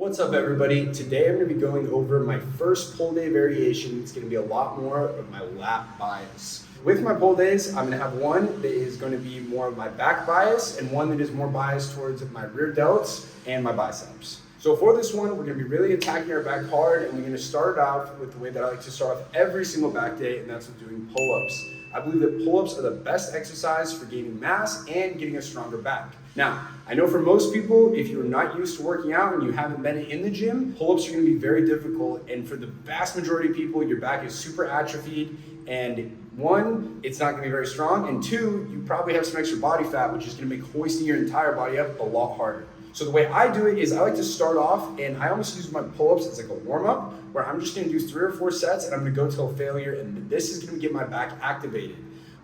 What's up everybody? Today I'm going to be going over my first pull day variation. It's going to be a lot more of my lat bias. With my pull days, I'm going to have one that is going to be more of my back bias and one that is more biased towards my rear delts and my biceps. So for this one, we're going to be really attacking our back hard, and we're going to start off with the way that I like to start off every single back day, and that's with doing pull-ups. I believe that pull-ups are the best exercise for gaining mass and getting a stronger back. Now, I know for most people, if you're not used to working out and you haven't been in the gym, pull-ups are going to be very difficult, and for the vast majority of people, your back is super atrophied, and one, it's not going to be very strong, and two, you probably have some extra body fat, which is going to make hoisting your entire body up a lot harder. So the way I do it is I like to start off, and I almost use my pull-ups as like a warm-up, where I'm just going to do 3 or 4 sets, and I'm going to go till failure, and this is going to get my back activated.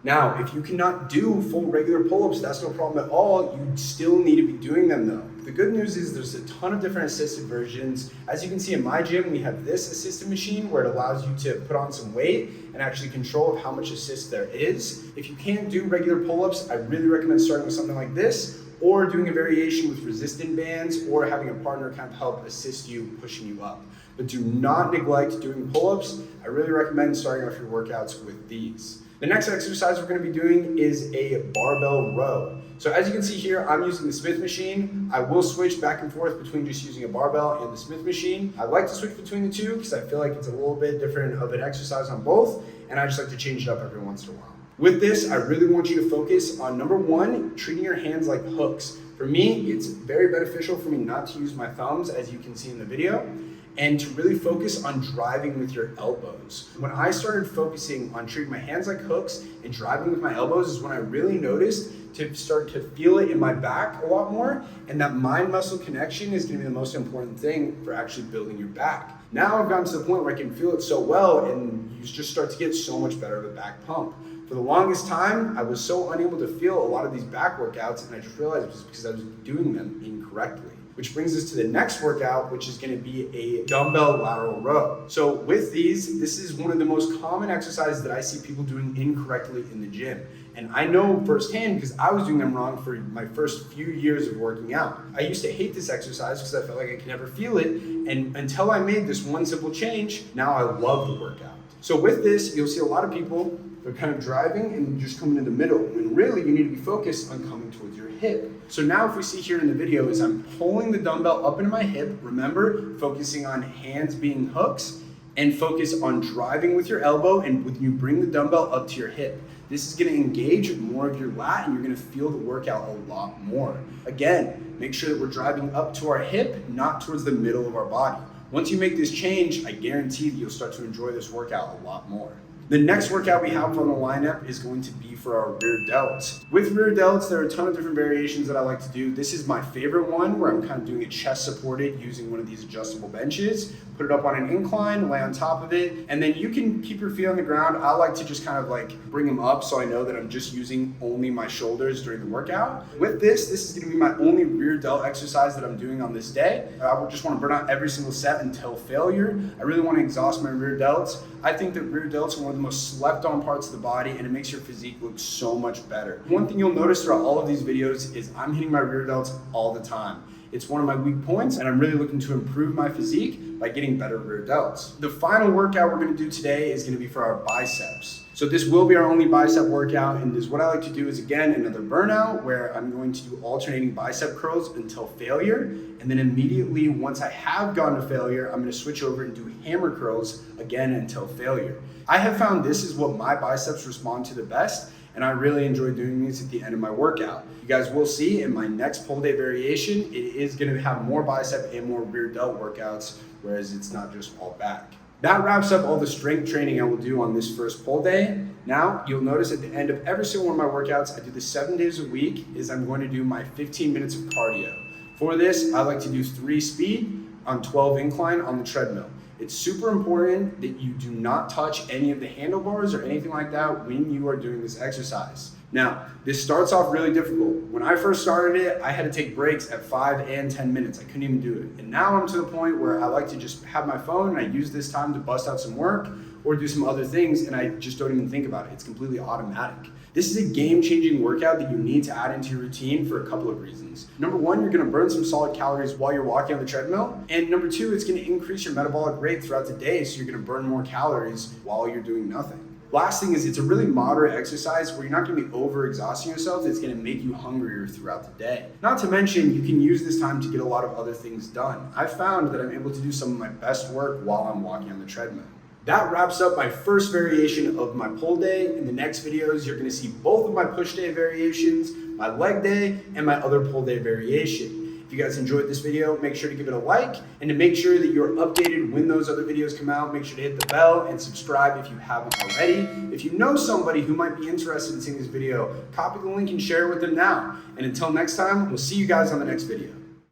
Now, if you cannot do full regular pull-ups, that's no problem at all. You still need to be doing them though. The good news is there's a ton of different assisted versions. As you can see in my gym, we have this assisted machine where it allows you to put on some weight and actually control how much assist there is. If you can't do regular pull-ups, I really recommend starting with something like this, or doing a variation with resistant bands, or having a partner kind of help assist you, pushing you up. But do not neglect doing pull-ups. I really recommend starting off your workouts with these. The next exercise we're going to be doing is a barbell row. So as you can see here, I'm using the Smith machine. I will switch back and forth between just using a barbell and the Smith machine. I like to switch between the two because I feel like it's a little bit different of an exercise on both, and I just like to change it up every once in a while. With this, I really want you to focus on number one, treating your hands like hooks. For me, it's very beneficial for me not to use my thumbs, as you can see in the video, and to really focus on driving with your elbows. When I started focusing on treating my hands like hooks and driving with my elbows is when I really noticed to start to feel it in my back a lot more, and that mind muscle connection is going to be the most important thing for actually building your back. Now I've gotten to the point where I can feel it so well, and you just start to get so much better of a back pump. For the longest time, I was so unable to feel a lot of these back workouts, and I just realized it was because I was doing them incorrectly. Which brings us to the next workout, which is going to be a dumbbell lateral row. So with these, this is one of the most common exercises that I see people doing incorrectly in the gym. And I know firsthand because I was doing them wrong for my first few years of working out. I used to hate this exercise because I felt like I could never feel it. And until I made this one simple change, now I love the workout. So with this, you'll see a lot of people, they're kind of driving and just coming in the middle, when really you need to be focused on coming towards your hip. So now if we see here in the video is I'm pulling the dumbbell up into my hip, remember, focusing on hands being hooks, and focus on driving with your elbow, and when you bring the dumbbell up to your hip. This is going to engage more of your lat, and you're going to feel the workout a lot more. Again, make sure that we're driving up to our hip, not towards the middle of our body. Once you make this change, I guarantee that you'll start to enjoy this workout a lot more. The next workout we have on the lineup is going to be for our rear delts. With rear delts, there are a ton of different variations that I like to do. This is my favorite one, where I'm kind of doing it chest supported using one of these adjustable benches. Put it up on an incline, lay on top of it, and then you can keep your feet on the ground. I like to just kind of like bring them up so I know that I'm just using only my shoulders during the workout. With this is going to be my only rear delt exercise that I'm doing on this day. I would just want to burn out every single set until failure. I really want to exhaust my rear delts. I think that rear delts are one of the most slept on parts of the body, and it makes your physique look so much better. One thing you'll notice throughout all of these videos is I'm hitting my rear delts all the time. It's one of my weak points, and I'm really looking to improve my physique by getting better rear delts. The final workout we're going to do today is going to be for our biceps. So this will be our only bicep workout, and what I like to do is, again, another burnout where I'm going to do alternating bicep curls until failure, and then immediately once I have gone to failure, I'm going to switch over and do hammer curls again until failure. I have found this is what my biceps respond to the best, and I really enjoy doing these at the end of my workout. You guys will see in my next pull day variation, it is going to have more bicep and more rear delt workouts, whereas it's not just all back. That wraps up all the strength training I will do on this first pull day. Now, you'll notice at the end of every single one of my workouts, I do this 7 days a week, is I'm going to do my 15 minutes of cardio. For this, I like to do 3 speed on 12 incline on the treadmill. It's super important that you do not touch any of the handlebars or anything like that when you are doing this exercise. Now, this starts off really difficult. When I first started it, I had to take breaks at 5 and 10 minutes. I couldn't even do it. And now I'm to the point where I like to just have my phone and I use this time to bust out some work or do some other things, and I just don't even think about it. It's completely automatic. This is a game-changing workout that you need to add into your routine for a couple of reasons. Number one, you're gonna burn some solid calories while you're walking on the treadmill. And number two, it's gonna increase your metabolic rate throughout the day, so you're gonna burn more calories while you're doing nothing. Last thing is it's a really moderate exercise where you're not gonna be over-exhausting yourself. It's gonna make you hungrier throughout the day. Not to mention, you can use this time to get a lot of other things done. I've found that I'm able to do some of my best work while I'm walking on the treadmill. That wraps up my first variation of my pull day. In the next videos, you're gonna see both of my push day variations, my leg day, and my other pull day variation. If you guys enjoyed this video, make sure to give it a like, and to make sure that you're updated when those other videos come out, make sure to hit the bell and subscribe if you haven't already. If you know somebody who might be interested in seeing this video, copy the link and share it with them now. And until next time, we'll see you guys on the next video.